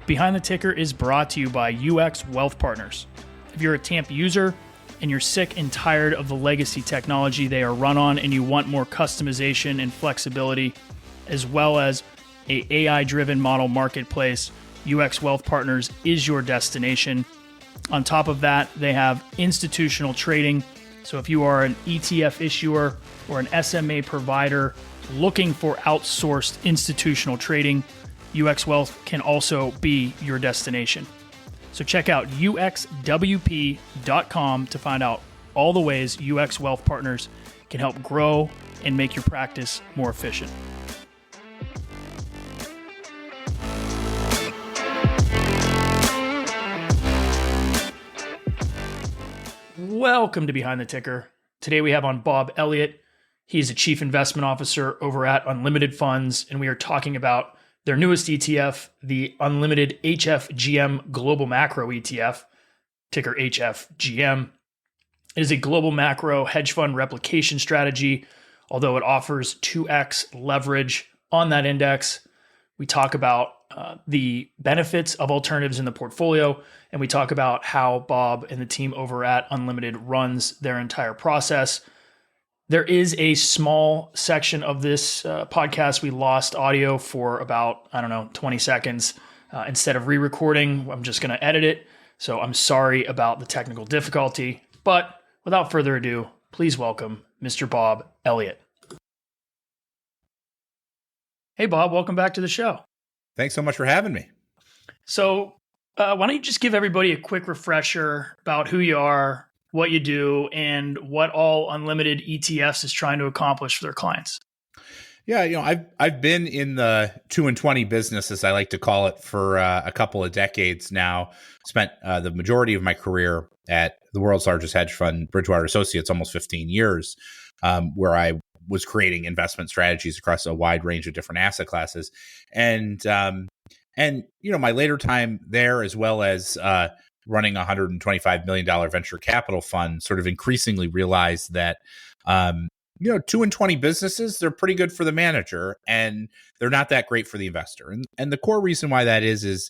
Behind the Ticker is brought to you by UX Wealth Partners. If you're a TAMP user and you're sick and tired of the legacy technology they are run on and you want more customization and flexibility, as well as a AI-driven model marketplace, UX Wealth Partners is your destination. On top of that, they have institutional trading. So if you are an ETF issuer or an SMA provider looking for outsourced institutional trading, UX Wealth can also be your destination. So check out uxwp.com to find out all the ways UX Wealth Partners can help grow and make your practice more efficient. Welcome to Behind the Ticker. Today we have on Bob Elliott. He's a chief investment officer over at Unlimited Funds, and we are talking about their newest ETF, the Unlimited HFGM Global Macro ETF, ticker HFGM. It is a global macro hedge fund replication strategy, although it offers 2x leverage on that index. We talk about the benefits of alternatives in the portfolio, and we talk about how Bob and the team over at Unlimited runs their entire process. There is a small section of this podcast. We lost audio for about, 20 seconds. Instead of re-recording, I'm just going to edit it. So I'm sorry about the technical difficulty. But without further ado, please welcome Mr. Bob Elliott. Hey, Bob, welcome back to the show. Thanks so much for having me. So why don't you just give everybody a quick refresher about who you are, what you do, and what all Unlimited ETFs is trying to accomplish for their clients. Yeah, I've been in the 2 and 20 business, as I like to call it, for a couple of decades now. Spent the majority of my career at the world's largest hedge fund, Bridgewater Associates, almost 15 years, where I was creating investment strategies across a wide range of different asset classes. And my later time there, as well as running a $125 million venture capital fund, sort of increasingly realized that, 2 and 20 businesses, they're pretty good for the manager and they're not that great for the investor. And the core reason why that is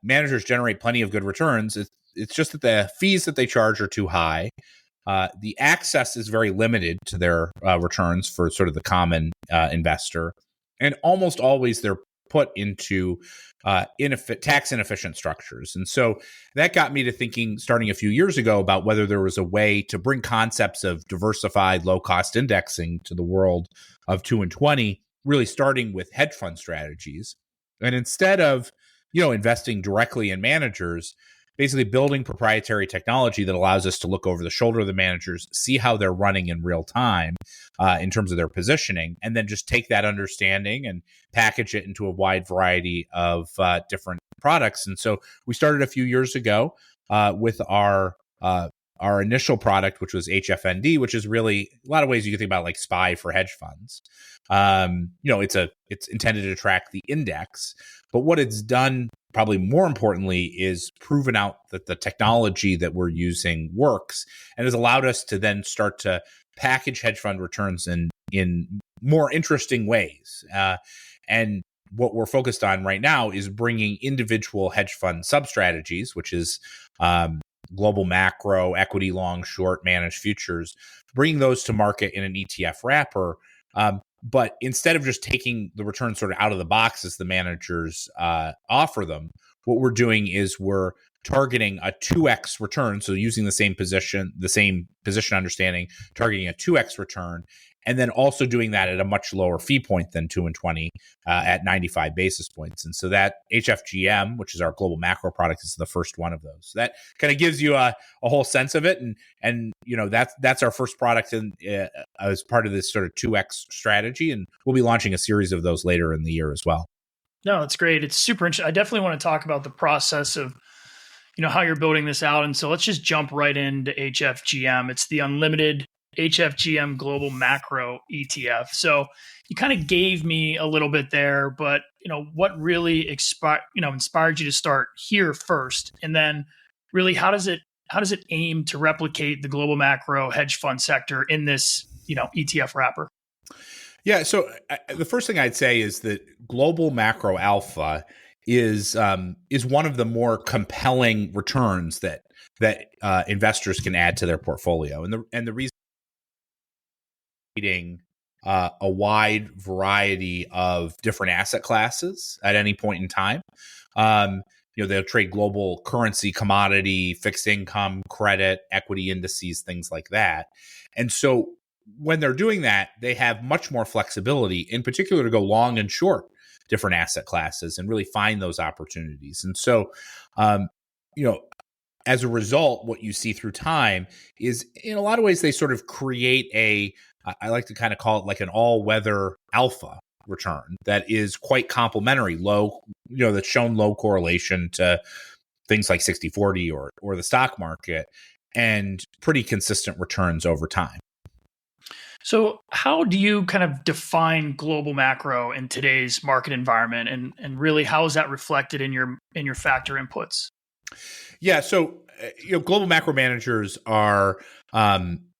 managers generate plenty of good returns. It's just that the fees that they charge are too high. The access is very limited to their returns for sort of the common investor. And almost always they're put into tax inefficient structures. And so that got me to thinking, starting a few years ago, about whether there was a way to bring concepts of diversified low-cost indexing to the world of 2 and 20, really starting with hedge fund strategies. And instead of, investing directly in managers, basically building proprietary technology that allows us to look over the shoulder of the managers, see how they're running in real time in terms of their positioning, and then just take that understanding and package it into a wide variety of different products. And so we started a few years ago with our initial product, which was HFND, which is really a lot of ways you can think about like SPY for hedge funds. It's intended to track the index, but what it's done, probably more importantly, is proven out that the technology that we're using works and has allowed us to then start to package hedge fund returns in more interesting ways. And what we're focused on right now is bringing individual hedge fund sub-strategies, which is global macro, equity, long, short, managed futures, bringing those to market in an ETF wrapper. But instead of just taking the returns sort of out of the box as the managers offer them, what we're doing is we're targeting a 2x return. So using the same position understanding, targeting a 2x return, and then also doing that at a much lower fee point than 2 and 20 at 95 basis points. And so that HFGM, which is our global macro product, is the first one of those. So that kind of gives you a whole sense of it. And that's our first product as part of this sort of 2X strategy. And we'll be launching a series of those later in the year as well. No, that's great. It's super interesting. I definitely want to talk about the process of how you're building this out. And so let's just jump right into HFGM. It's the Unlimited HFGM Global Macro ETF. So you kind of gave me a little bit there, but what really inspired you to start here first, and then really how does it aim to replicate the global macro hedge fund sector in this ETF wrapper? Yeah. So the first thing I'd say is that global macro alpha is one of the more compelling returns that investors can add to their portfolio, and the reason a wide variety of different asset classes at any point in time. They'll trade global currency, commodity, fixed income, credit, equity indices, things like that. And so when they're doing that, they have much more flexibility, in particular to go long and short different asset classes and really find those opportunities. And so, as a result, what you see through time is, in a lot of ways, they sort of create I like to kind of call it like an all-weather alpha return that is quite complementary, that's shown low correlation to things like 60/40 or the stock market, and pretty consistent returns over time. So how do you kind of define global macro in today's market environment, and really how is that reflected in your factor inputs? Yeah, so global macro managers are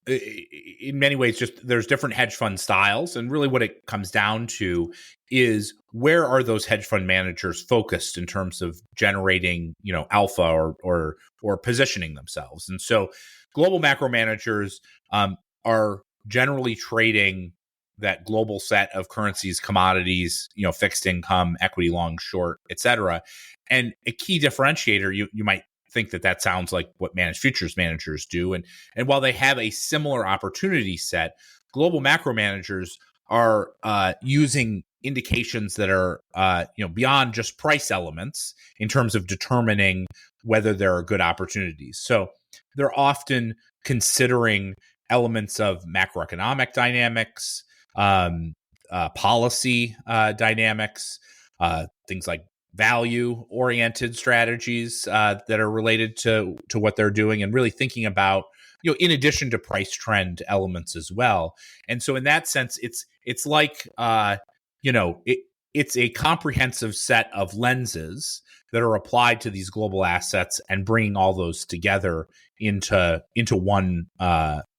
in many ways just there's different hedge fund styles, and really what it comes down to is where are those hedge fund managers focused in terms of generating alpha or positioning themselves. And so global macro managers are generally trading that global set of currencies, commodities, fixed income, equity, long, short, et cetera. And a key differentiator, you might think that sounds like what managed futures managers do. And while they have a similar opportunity set, global macro managers are using indications that are beyond just price elements in terms of determining whether there are good opportunities. So they're often considering elements of macroeconomic dynamics, policy dynamics, things like value-oriented strategies that are related to what they're doing, and really thinking about, in addition to price trend elements as well. And so in that sense, it's like, it's a comprehensive set of lenses that are applied to these global assets and bringing all those together into one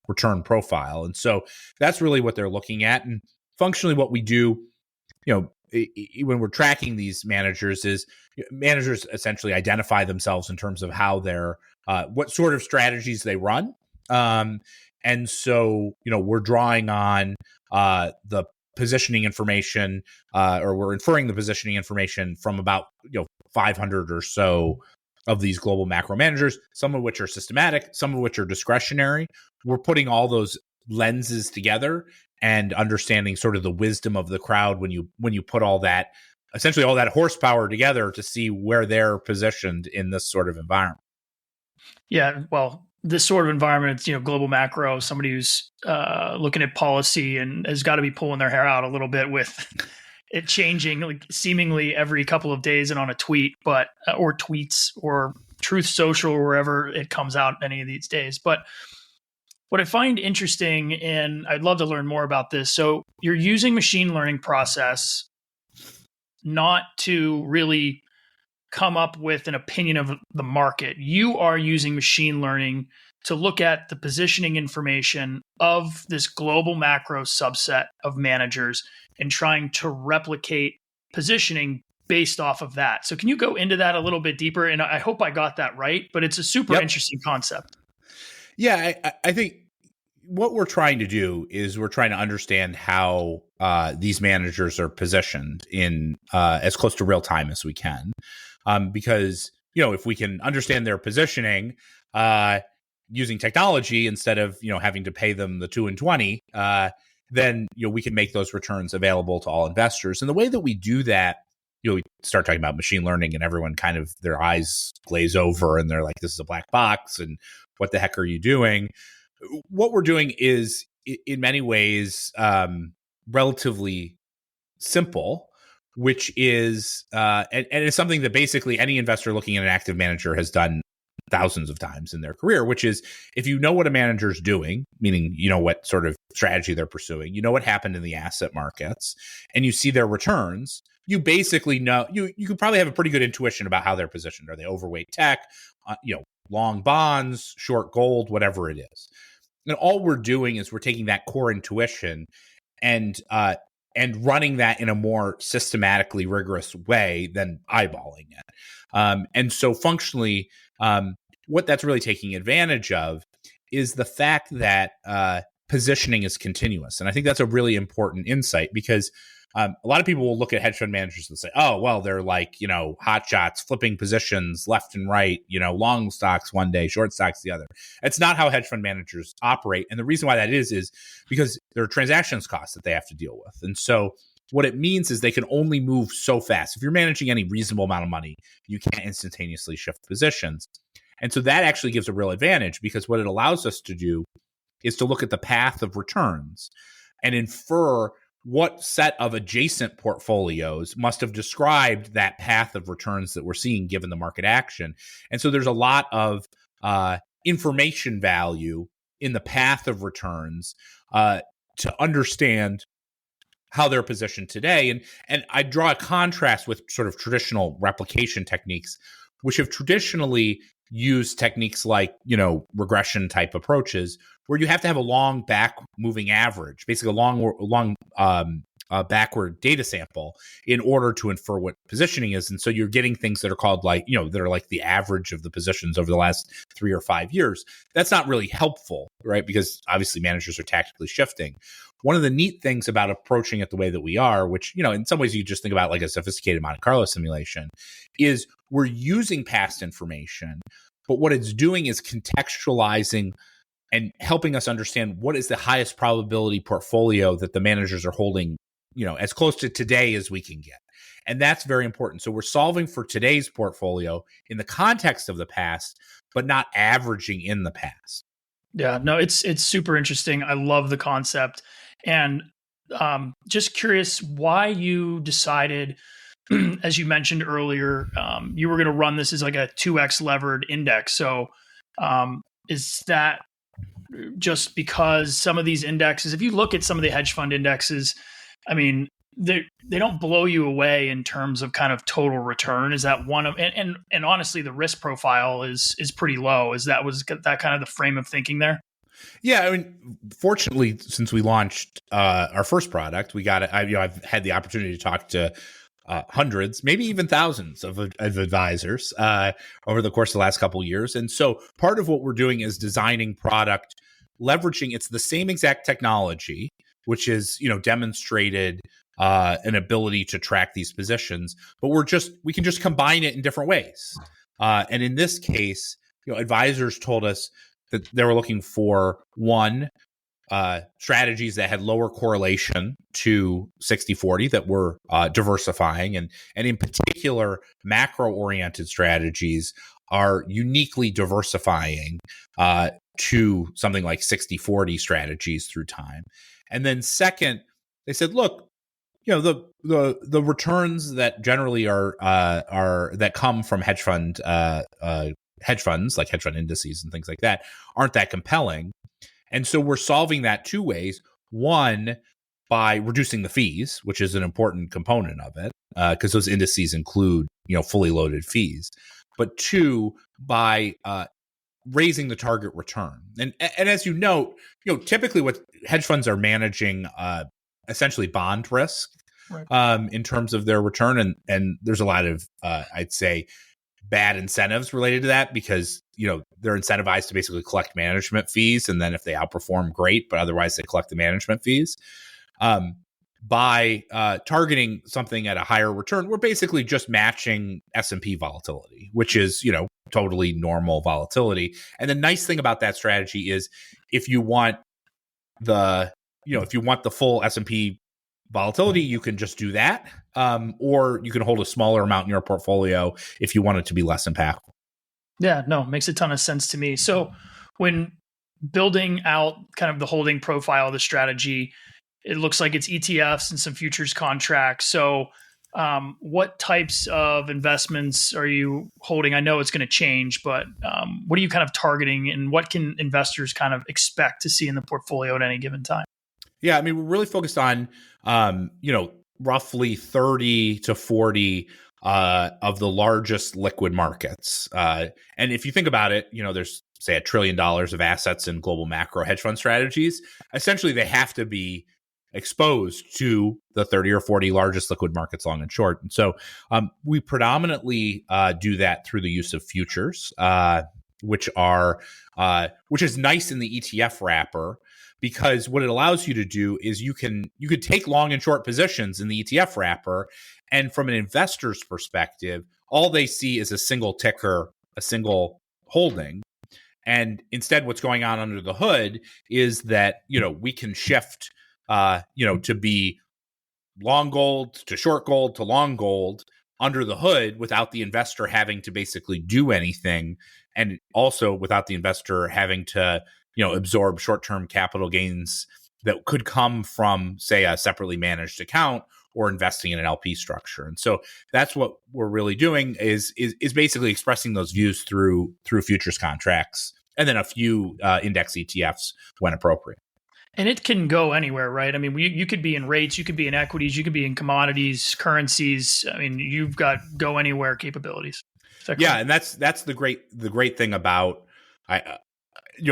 return profile. And so that's really what they're looking at. And functionally what we do, when we're tracking these managers, is managers essentially identify themselves in terms of how they're what sort of strategies they run. And so, we're drawing on the positioning information, or we're inferring the positioning information from about 500 or so of these global macro managers, some of which are systematic, some of which are discretionary. We're putting all those lenses together and understanding sort of the wisdom of the crowd when you put all that, essentially all that horsepower together to see where they're positioned in this sort of environment. Yeah, well, this sort of environment, it's, global macro, somebody who's looking at policy and has got to be pulling their hair out a little bit with it changing like seemingly every couple of days and on a tweet, but or tweets or Truth Social or wherever it comes out any of these days. But what I find interesting, and I'd love to learn more about this. So you're using machine learning process not to really come up with an opinion of the market. You are using machine learning to look at the positioning information of this global macro subset of managers and trying to replicate positioning based off of that. So can you go into that a little bit deeper? And I hope I got that right, but it's a super interesting concept. Yeah, I think what we're trying to do is we're trying to understand how these managers are positioned in as close to real time as we can. Because, if we can understand their positioning using technology instead of, having to pay them the 2 and 20, then, we can make those returns available to all investors. And the way that we do that, we start talking about machine learning and everyone kind of their eyes glaze over and they're like, this is a black box and what the heck are you doing? What we're doing is in many ways relatively simple, which is and it's something that basically any investor looking at an active manager has done thousands of times in their career, which is if you know what a manager is doing, meaning what sort of strategy they're pursuing, what happened in the asset markets, and you see their returns, you basically know you could probably have a pretty good intuition about how they're positioned. Are they overweight tech, long bonds, short gold, whatever it is. And all we're doing is we're taking that core intuition and and running that in a more systematically rigorous way than eyeballing it. And so functionally, what that's really taking advantage of is the fact that positioning is continuous. And I think that's a really important insight because a lot of people will look at hedge fund managers and say, oh, well, they're like, hot shots, flipping positions left and right, long stocks one day, short stocks the other. It's not how hedge fund managers operate. And the reason why that is because there are transactions costs that they have to deal with. And so what it means is they can only move so fast. If you're managing any reasonable amount of money, you can't instantaneously shift positions. And so that actually gives a real advantage because what it allows us to do is to look at the path of returns and infer what set of adjacent portfolios must have described that path of returns that we're seeing given the market action. And so there's a lot of information value in the path of returns to understand how they're positioned today. And I draw a contrast with sort of traditional replication techniques, which have traditionally used techniques like, regression type approaches, where you have to have a long back moving average, basically a long backward data sample in order to infer what positioning is. And so you're getting things that are called that are like the average of the positions over the last 3 or 5 years. That's not really helpful, right? Because obviously managers are tactically shifting. One of the neat things about approaching it the way that we are, which, in some ways you just think about like a sophisticated Monte Carlo simulation, is we're using past information, but what it's doing is contextualizing and helping us understand what is the highest probability portfolio that the managers are holding, as close to today as we can get. And that's very important. So we're solving for today's portfolio in the context of the past, but not averaging in the past. Yeah, no, it's super interesting. I love the concept. And just curious why you decided, as you mentioned earlier, you were going to run this as like a 2x levered index. So is that just because some of these indexes, if you look at some of the hedge fund indexes, I mean, they don't blow you away in terms of kind of total return. Is that one of, and honestly, the risk profile is pretty low. Was that kind of the frame of thinking there? Yeah, I mean, fortunately, since we launched our first product, we got it. I've had the opportunity to talk to hundreds, maybe even thousands of advisors over the course of the last couple of years. And so part of what we're doing is designing product, leveraging, it's the same exact technology, which is, demonstrated an ability to track these positions, but we can just combine it in different ways. And in this case, advisors told us that they were looking for one, strategies that had lower correlation to 60-40 that were diversifying. And in particular, macro-oriented strategies are uniquely diversifying to something like 60-40 strategies through time. And then second, they said, look, the returns that generally are that come from hedge funds like hedge fund indices and things like that aren't that compelling. And so we're solving that two ways. One, by reducing the fees, which is an important component of it, because those indices include, fully loaded fees. But two, by raising the target return. And as you note, typically what hedge funds are managing essentially bond risk, right, in terms of their return. And there's a lot of, I'd say, bad incentives related to that because, they're incentivized to basically collect management fees. And then if they outperform, great, but otherwise they collect the management fees. By targeting something at a higher return, we're basically just matching S&P volatility, which is, totally normal volatility. And the nice thing about that strategy is if you want the full S&P volatility, you can just do that. Or you can hold a smaller amount in your portfolio if you want it to be less impactful. Yeah, no, makes a ton of sense to me. So when building out kind of the holding profile of the strategy, it looks like it's ETFs and some futures contracts. So what types of investments are you holding? I know it's going to change, but what are you kind of targeting and what can investors kind of expect to see in the portfolio at any given time? Yeah, I mean, we're really focused on, roughly 30 to 40 of the largest liquid markets. And if you think about it, there's, say, $1 trillion of assets in global macro hedge fund strategies. Essentially, they have to be exposed to the 30 or 40 largest liquid markets, long and short. And so we predominantly do that through the use of futures, which is nice in the ETF wrapper, because what it allows you to do is you could take long and short positions in the ETF wrapper, and from an investor's perspective, all they see is a single ticker, a single holding. And instead, what's going on under the hood is that, we can shift, to be long gold to short gold to long gold under the hood without the investor having to basically do anything. And also without the investor having to, absorb short-term capital gains that could come from, say, a separately managed account or investing in an LP structure. And so that's what we're really doing is basically expressing those views through futures contracts, and then a few index ETFs when appropriate. And it can go anywhere, right? I mean, you could be in rates, you could be in equities, you could be in commodities, currencies. I mean, you've got go anywhere capabilities. Yeah, and that's the great thing about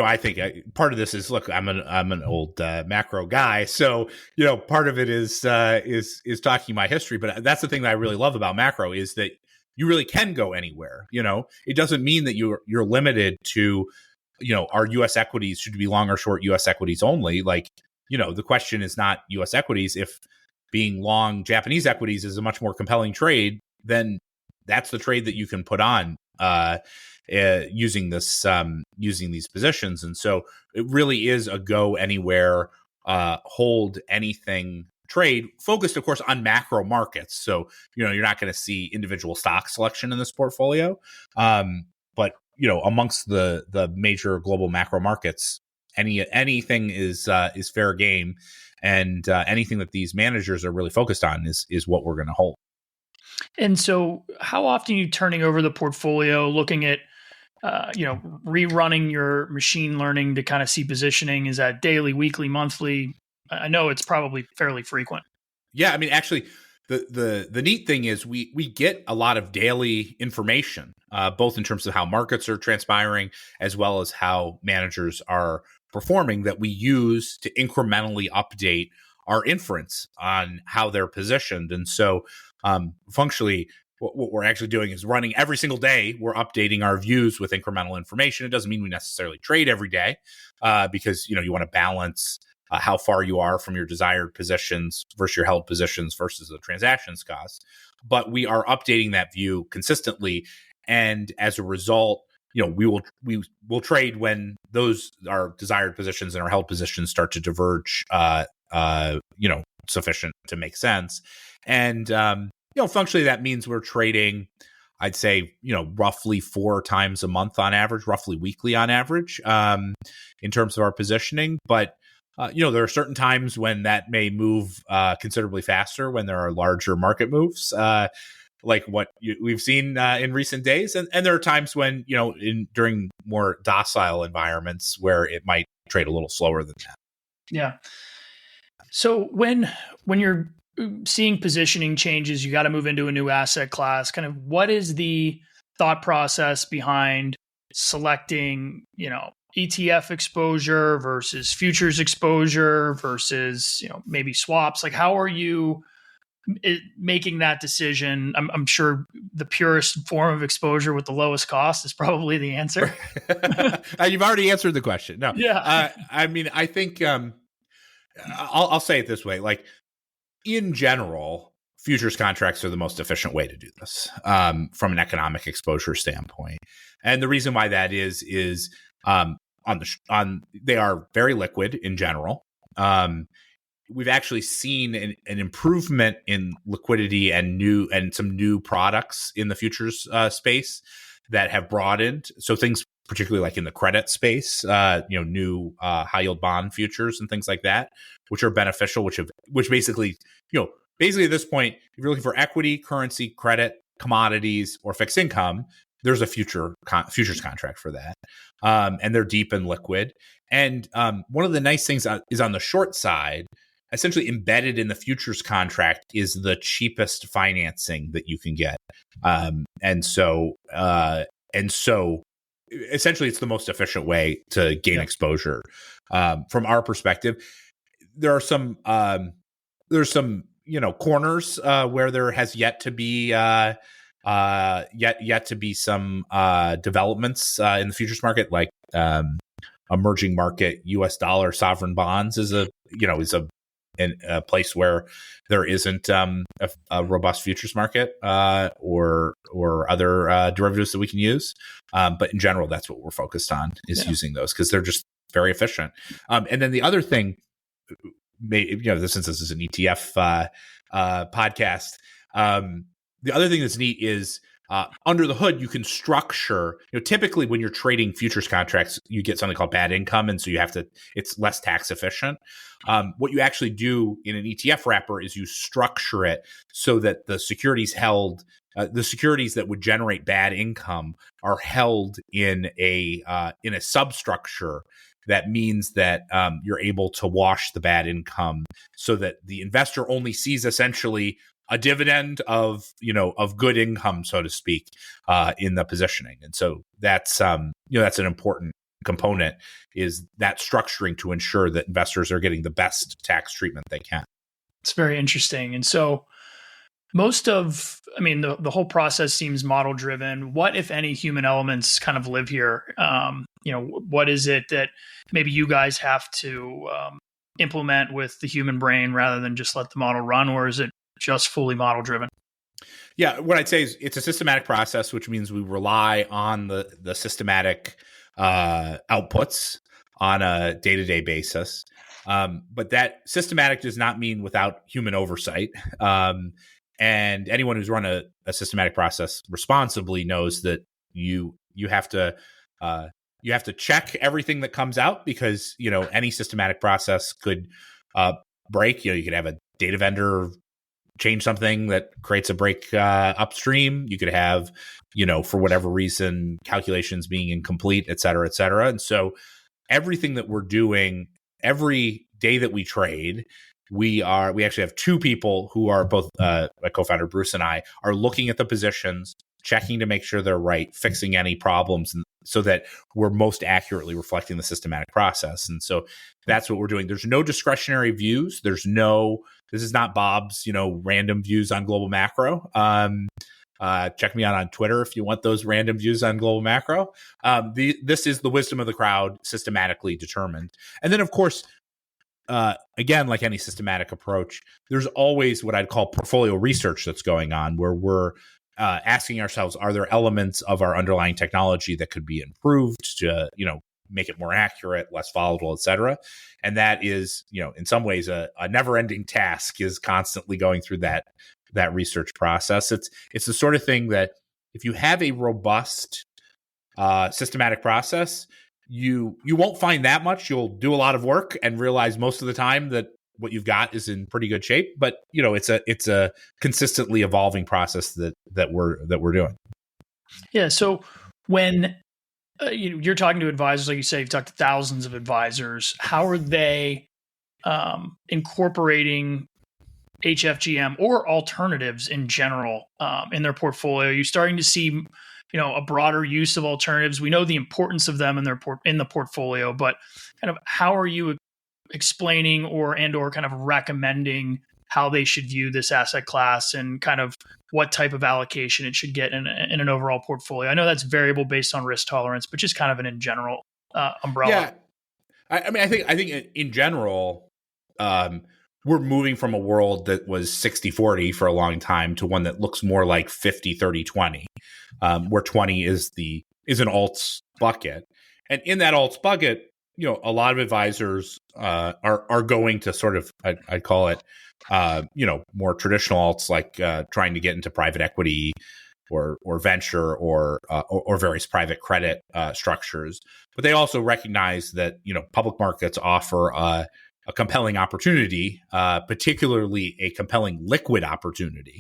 I think part of this is, look, I'm an old macro guy, so part of it is talking my history. But that's the thing that I really love about macro is that you really can go anywhere. It doesn't mean that you're limited to, our U.S. equities should be long or short U.S. equities only. Like, the question is not U.S. equities. If being long Japanese equities is a much more compelling trade, then that's the trade that you can put on using these positions. And so it really is a go anywhere, hold anything trade, focused, of course, on macro markets. So, you're not going to see individual stock selection in this portfolio. But, amongst the major global macro markets, anything is fair game. And anything that these managers are really focused on is what we're going to hold. And so how often are you turning over the portfolio, looking at, rerunning your machine learning to kind of see positioning? Is that daily, weekly, monthly? I know it's probably fairly frequent. Yeah, I mean, actually, the neat thing is we get a lot of daily information, both in terms of how markets are transpiring as well as how managers are performing, that we use to incrementally update our inference on how they're positioned. And so functionally, what we're actually doing is running every single day. We're updating our views with incremental information. It doesn't mean we necessarily trade every day, because you want to balance how far you are from your desired positions versus your held positions versus the transactions cost. But we are updating that view consistently, and as a result, we will trade when those our desired positions and our held positions start to diverge, sufficient to make sense. And functionally, that means we're trading, I'd say, roughly 4 times a month on average, roughly weekly on average, in terms of our positioning. But, there are certain times when that may move considerably faster when there are larger market moves, like what we've seen in recent days. And there are times when, during more docile environments where it might trade a little slower than that. Yeah. So when you're seeing positioning changes, you got to move into a new asset class. Kind of what is the thought process behind selecting, ETF exposure versus futures exposure versus, maybe swaps? Like, how are you making that decision? I'm sure the purest form of exposure with the lowest cost is probably the answer. You've already answered the question. No, yeah. I mean, I think I'll say it this way: like, in general, futures contracts are the most efficient way to do this from an economic exposure standpoint. And the reason why that is they are very liquid in general. We've actually seen an improvement in liquidity and some new products in the futures space that have broadened. So things particularly like in the credit space, new high yield bond futures and things like that, which are beneficial, which basically at this point, if you're looking for equity, currency, credit, commodities, or fixed income, there's a futures contract for that. And they're deep and liquid. And one of the nice things is on the short side, essentially embedded in the futures contract is the cheapest financing that you can get. And so essentially it's the most efficient way to gain exposure. From our perspective, there are some there's some corners where there has yet to be some developments in the futures market, like emerging market U.S. dollar sovereign bonds is a place where there isn't a robust futures market or other derivatives that we can use. But in general, that's what we're focused on, is using those, because they're just very efficient. And then the other thing, since this is an ETF podcast, the other thing that's neat is under the hood, you can structure, typically when you're trading futures contracts, you get something called bad income. And so it's less tax efficient. What you actually do in an ETF wrapper is you structure it so that the securities that would generate bad income are held in a substructure. That means that you're able to wash the bad income so that the investor only sees essentially a dividend of good income, so to speak, in the positioning. And so that's an important component, is that structuring to ensure that investors are getting the best tax treatment they can. It's very interesting. And so the whole process seems model driven. What, if any, human elements kind of live here? What is it that maybe you guys have to implement with the human brain rather than just let the model run, or is it just fully model driven? Yeah, what I'd say is it's a systematic process, which means we rely on the systematic outputs on a day-to-day basis. But that systematic does not mean without human oversight. And anyone who's run a systematic process responsibly knows that you have to check everything that comes out, because any systematic process could break. You could have a data vendor change something that creates a break upstream. You could have for whatever reason calculations being incomplete, et cetera, et cetera. And so everything that we're doing every day that we trade, we actually have two people who are both my co-founder Bruce and I are looking at the positions, checking to make sure they're right, fixing any problems, and so that we're most accurately reflecting the systematic process. And so that's what we're doing. There's no discretionary views. This is not Bob's, random views on global macro. Check me out on Twitter if you want those random views on global macro. This is the wisdom of the crowd, systematically determined. And then, of course, again, like any systematic approach, there's always what I'd call portfolio research that's going on, where we're asking ourselves, are there elements of our underlying technology that could be improved to, make it more accurate, less volatile, et cetera? And that is, in some ways, a never-ending task, is constantly going through that research process. It's the sort of thing that if you have a robust systematic process, you won't find that much. You'll do a lot of work and realize most of the time that what you've got is in pretty good shape. But it's a consistently evolving process that we're doing. Yeah. So when you're talking to advisors, like you say, you've talked to thousands of advisors. How are they incorporating HFGM or alternatives in general in their portfolio? You're starting to see, a broader use of alternatives. We know the importance of them in the portfolio, but kind of how are you explaining or kind of recommending how they should view this asset class and kind of what type of allocation it should get in an overall portfolio? I know that's variable based on risk tolerance, but just kind of in general umbrella. Yeah, I think in general, we're moving from a world that was 60-40 for a long time to one that looks more like 50-30-20, where 20 is an alts bucket. And in that alts bucket, a lot of advisors are going to sort of, I'd call it, more traditional alts, like trying to get into private equity or venture or various private credit structures. But they also recognize that public markets offer a compelling opportunity, particularly a compelling liquid opportunity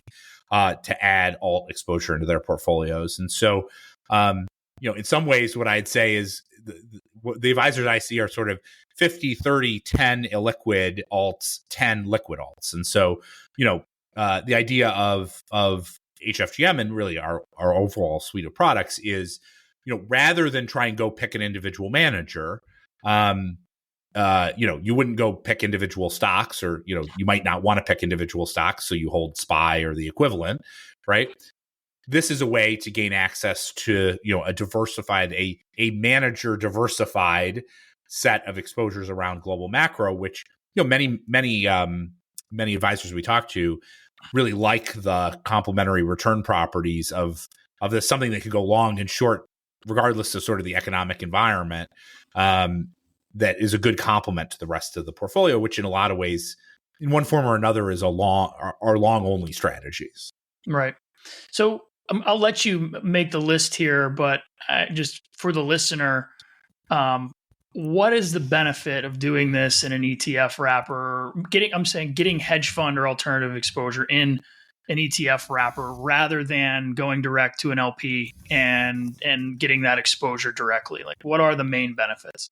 to add alt exposure into their portfolios. And so, in some ways, what I'd say is the advisors I see are sort of 50-30, 10 illiquid alts, 10 liquid alts. And so, the idea of HFGM and really our overall suite of products is, rather than try and go pick an individual manager, you wouldn't go pick individual stocks, or, you might not want to pick individual stocks. So you hold SPY or the equivalent, right? This is a way to gain access to, a diversified, a manager diversified set of exposures around global macro, which, many advisors we talk to really like the complementary return properties of this, something that could go long and short, regardless of sort of the economic environment. That is a good complement to the rest of the portfolio, which in a lot of ways, in one form or another, is are long only strategies. Right. So I'll let you make the list here, but just for the listener, what is the benefit of doing this in an ETF wrapper? Getting hedge fund or alternative exposure in an ETF wrapper rather than going direct to an LP and getting that exposure directly. Like, what are the main benefits?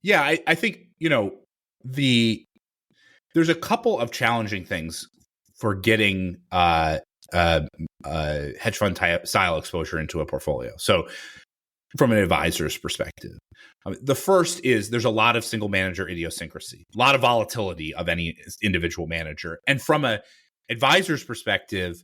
Yeah, I think, there's a couple of challenging things for getting hedge fund style exposure into a portfolio. So from an advisor's perspective, the first is there's a lot of single manager idiosyncrasy, a lot of volatility of any individual manager. And from an advisor's perspective,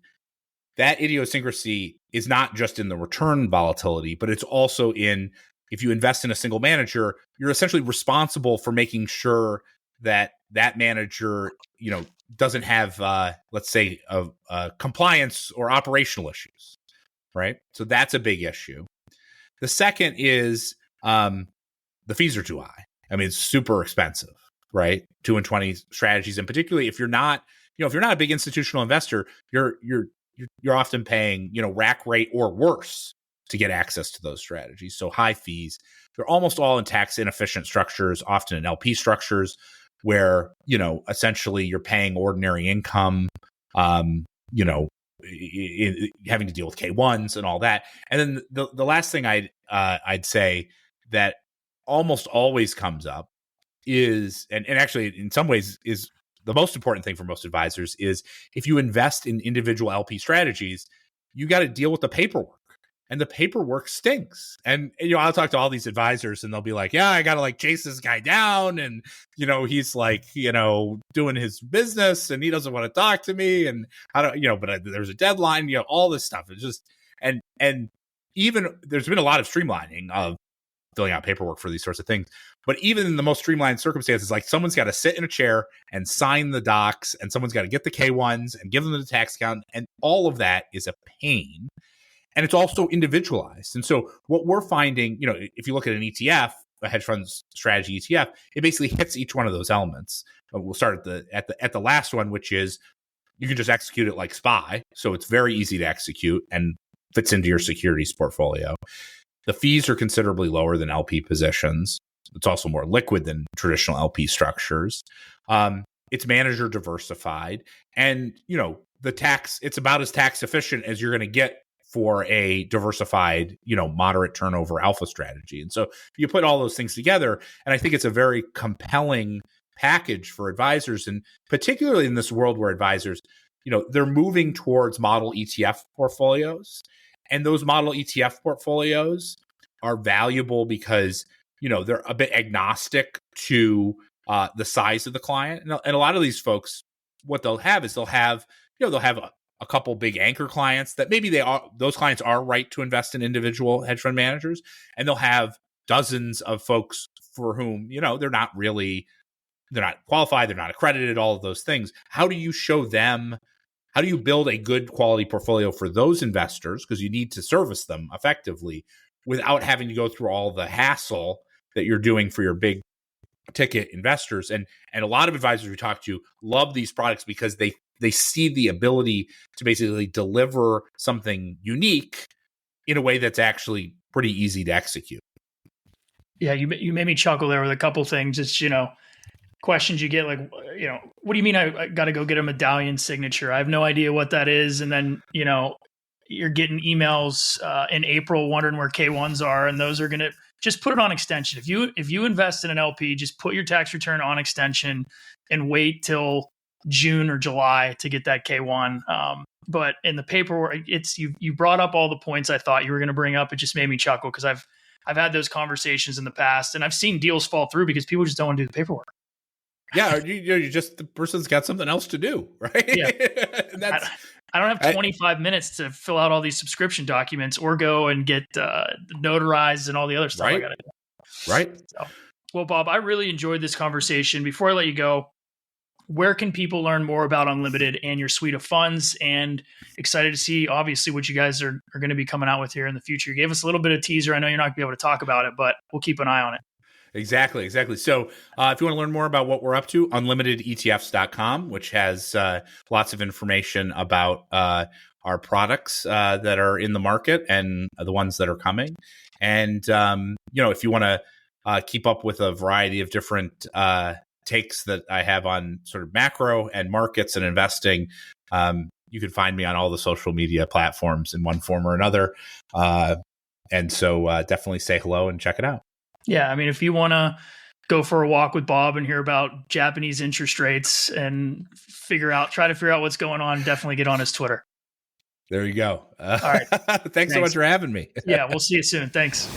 that idiosyncrasy is not just in the return volatility, but it's also in, if you invest in a single manager, you're essentially responsible for making sure that manager, doesn't have, let's say, compliance or operational issues, right? So that's a big issue. The second is the fees are too high. I mean, it's super expensive, right? 2 and 20 strategies, and particularly if you're not a big institutional investor, you're often paying, rack rate or worse to get access to those strategies. So high fees. They're almost all in tax inefficient structures, often in LP structures, where, essentially you're paying ordinary income, having to deal with K1s and all that. And then the last thing I'd say that almost always comes up is, and actually in some ways is the most important thing for most advisors, is if you invest in individual LP strategies, you got to deal with the paperwork. And the paperwork stinks. And, I'll talk to all these advisors and they'll be like, yeah, I got to chase this guy down. And, he's doing his business and he doesn't want to talk to me. And I don't, but there's a deadline, all this stuff. It's just, and even there's been a lot of streamlining of filling out paperwork for these sorts of things. But even in the most streamlined circumstances, someone's got to sit in a chair and sign the docs, and someone's got to get the K1s and give them the tax account. And all of that is a pain. And it's also individualized. And so what we're finding, if you look at an ETF, a hedge fund strategy ETF, it basically hits each one of those elements. We'll start at the last one, which is you can just execute it like SPY. So it's very easy to execute and fits into your securities portfolio. The fees are considerably lower than LP positions. It's also more liquid than traditional LP structures. It's manager diversified. And, the tax, it's about as tax efficient as you're going to get for a diversified, moderate turnover alpha strategy. And so you put all those things together, and I think it's a very compelling package for advisors, and particularly in this world where advisors, they're moving towards model ETF portfolios. And those model ETF portfolios are valuable because, they're a bit agnostic to the size of the client. And a lot of these folks, what they'll have is they'll have a couple big anchor clients that maybe those clients are right to invest in individual hedge fund managers. And they'll have dozens of folks for whom, they're not qualified, they're not accredited, all of those things. How do you show them? How do you build a good quality portfolio for those investors? Because you need to service them effectively without having to go through all the hassle that you're doing for your big ticket investors. And a lot of advisors we talk to love these products because they see the ability to basically deliver something unique in a way that's actually pretty easy to execute. Yeah, you made me chuckle there with a couple things. It's, questions you get what do you mean I got to go get a medallion signature? I have no idea what that is. And then, you're getting emails in April wondering where K1s are, and those are going to just put it on extension. If you invest in an LP, just put your tax return on extension and wait till June or July to get that K1. But in the paperwork, you brought up all the points I thought you were going to bring up. It just made me chuckle because I've I've had those conversations in the past, and I've seen deals fall through because people just don't want to do the paperwork. Yeah, you just the person's got something else to do, right? Yeah, And that's I don't have 25 minutes to fill out all these subscription documents or go and get notarized and all the other stuff I got to do. Right. So, well, Bob, I really enjoyed this conversation. Before I let you go, where can people learn more about Unlimited and your suite of funds? And excited to see, obviously, what you guys are going to be coming out with here in the future. You gave us a little bit of teaser. I know you're not going to be able to talk about it, but we'll keep an eye on it. Exactly. So if you want to learn more about what we're up to, unlimitedetfs.com, which has lots of information about our products that are in the market and the ones that are coming. And, if you want to keep up with a variety of different takes that I have on sort of macro and markets and investing, you can find me on all the social media platforms in one form or another. And so definitely say hello and check it out. Yeah, I mean, if you want to go for a walk with Bob and hear about Japanese interest rates and try to figure out what's going on, definitely get on his Twitter. There you go. All right. Thanks so much for having me. Yeah, we'll see you soon. Thanks.